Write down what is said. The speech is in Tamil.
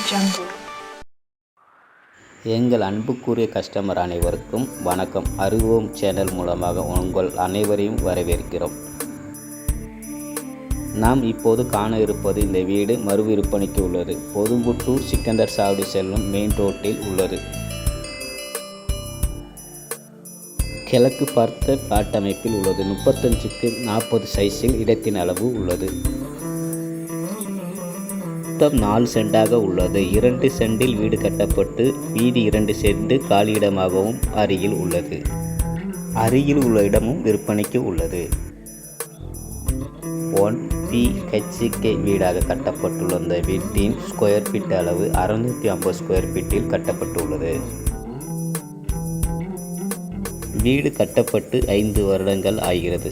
jungle. எங்கள் அன்புக்குரிய கஸ்டமர் அனைவருக்கும் வணக்கம். அறிவோம் சேனல் மூலமாக உங்கள் அனைவரையும் வரவேற்கிறோம். நாம் இப்போது காண இருப்பது இந்த வீடு மறு விற்பனைக்கு உள்ளது. பொதும்புட்டூர் சிக்கந்தர் சாவடி செல்லும் மெயின் ரோட்டில் உள்ளது. கிழக்கு பார்த்த காட்டமைப்பில் உள்ளது. 35க்கு 40 சைஸில் இடத்தின் அளவு உள்ளது. மொத்தம் 4 சென்டாக உள்ளது. 2 சென்டில் வீடு கட்டப்பட்டு மீதி 2 சென்ட் காலியிடமாகவும் அருகில் உள்ளது. அருகில் உள்ள இடமும் விற்பனைக்கு உள்ளது. 1 BHK வீடாக கட்டப்பட்டுள்ள இந்த வீட்டின் ஸ்கொயர் ஃபீட் அளவு 650 ஸ்கொயர் ஃபீட்டில் கட்டப்பட்டுள்ளது. வீடு கட்டப்பட்டு 5 வருடங்கள் ஆகிறது.